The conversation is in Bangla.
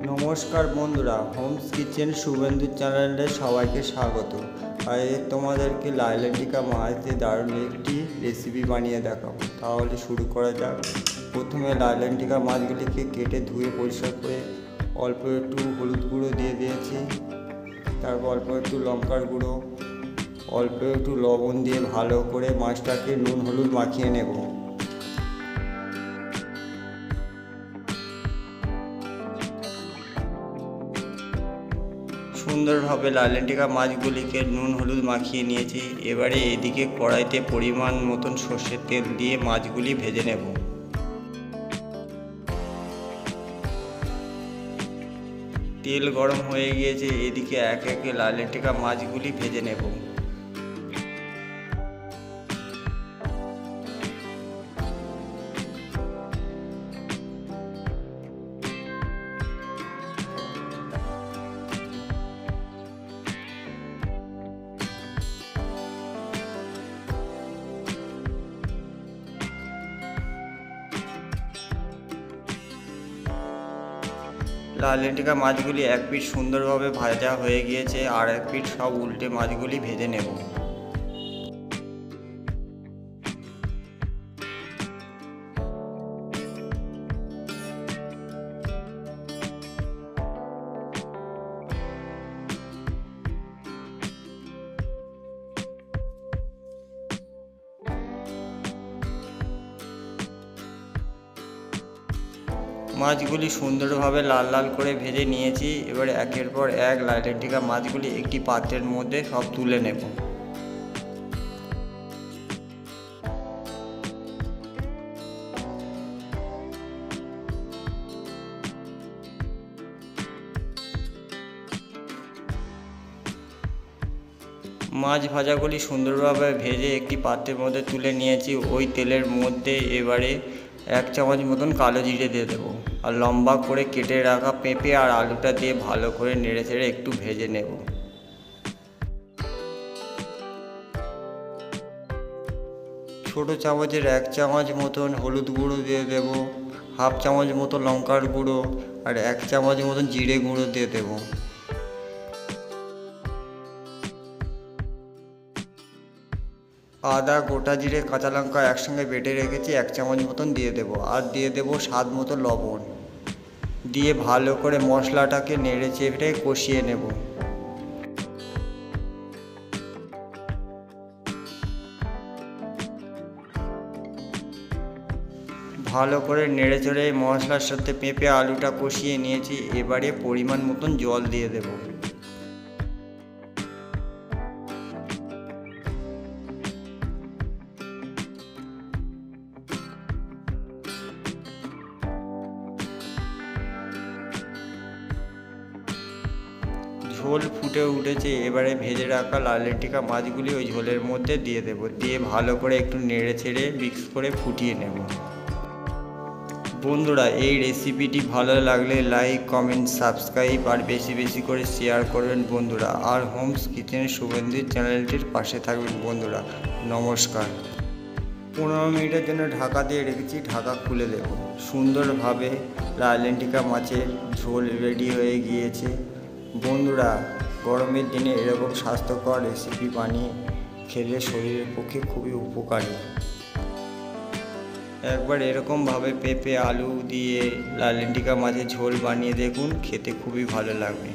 নমস্কার বন্ধুরা, হোমস কিচেন শুভেন্দু চ্যানেলে সবাইকে স্বাগত। আজ তোমাদেরকে লাইলেন্টিকা মাছ দিয়ে দারুণ একটি রেসিপি বানিয়ে দেখাবো। তাহলে শুরু করা যাক। প্রথমে লাইলেন্টিকা মাছগুলিকে কেটে ধুয়ে পরিষ্কার করে অল্প একটু হলুদ গুঁড়ো দিয়ে দিয়েছি। তারপর অল্প একটু লঙ্কার গুঁড়ো, অল্প একটু লবণ দিয়ে ভালো করে মাছটাকে নুন হলুদ মাখিয়ে নেব। সুন্দরভাবে লাইলেন্টিকা মাছগুলিকে নুন হলুদ মাখিয়ে নিয়েছি। এবারে এদিকে কড়াইতে পরিমাণ মতন সর্ষের তেল দিয়ে মাছগুলি ভেজে নেব। তেল গরম হয়ে গিয়েছে, এদিকে একে একে লাইলেন্টিকা মাছগুলি ভেজে নেব। লাইলেন্টিকা মাছগুলি এক পিঠ সুন্দরভাবে ভাজা হয়ে গিয়েছে, আর এক পিঠ সব উল্টে মাছগুলি ভেজে নেব। মাছগুলি সুন্দরভাবে লাল লাল করে ভেজে নিয়েছি। এবারে একের পর এক লাইলেন্টিকা মাছগুলি একটি পাত্রের মধ্যে সব তুলে নেব। মাছ ভাজাগুলি সুন্দরভাবে ভেজে একটি পাত্রের মধ্যে তুলে নিয়েছি। ওই তেলের মধ্যে এবারে 1 চামচ মতন কালো জিরে দিয়ে দেবো, আর লম্বা করে কেটে রাখা পেঁপে আর আলুটা দিয়ে ভালো করে নেড়ে চেড়ে একটু ভেজে নেব। ছোট চামচের 1 চামচ মতন হলুদ গুঁড়ো দিয়ে দেব, হাফ চামচ মতো লঙ্কার গুঁড়ো আর 1 চামচ মতন জিরে গুঁড়ো দিয়ে দেবো। আদা, গোটা জিরে, কাঁচা লঙ্কা একসঙ্গে বেটে রেখেছি 1 চামচ মতন দিয়ে দেবো, আর দিয়ে দেবো স্বাদ মতো লবণ। দিয়ে ভালো করে মশলাটাকে নেড়ে চেড়ে কষিয়ে নেব। ভালো করে নেড়ে চেড়ে মশলার সাথে পেঁপে আলুটা কষিয়ে নিয়েছি। এবারে পরিমাণ মতন জল দিয়ে দেবো। ঝোল ফুটে উঠেছে, এবারে ভেজে রাখা লাইলেন্টিকা মাছগুলি ওই ঝোলের মধ্যে দিয়ে দেব। দিয়ে ভালো করে একটু নেড়ে ছেড়ে মিক্স করে ফুটিয়ে নেব। বন্ধুরা, এই রেসিপিটি ভালো লাগলে লাইক, কমেন্ট, সাবস্ক্রাইব আর বেশি বেশি করে শেয়ার করবেন বন্ধুরা। আর হোমস কিচেন শুভেন্দু চ্যানেলটির পাশে থাকবেন বন্ধুরা। নমস্কার। 15 মিনিটের জন্য ঢাকা দিয়ে রেখেছি, ঢাকা খুলে দেব। সুন্দরভাবে লাইলেন্টিকা মাছের ঝোল রেডি হয়ে গিয়েছে। বন্ধুরা, গরমের দিনে এরকম স্বাস্থ্যকর রেসিপি বানিয়ে খেলে শরীরের পক্ষে খুবই উপকারী। একবার এরকমভাবে পেঁপে আলু দিয়ে লাইলেন্টিকা মাছের ঝোল বানিয়ে দেখুন, খেতে খুবই ভালো লাগবে।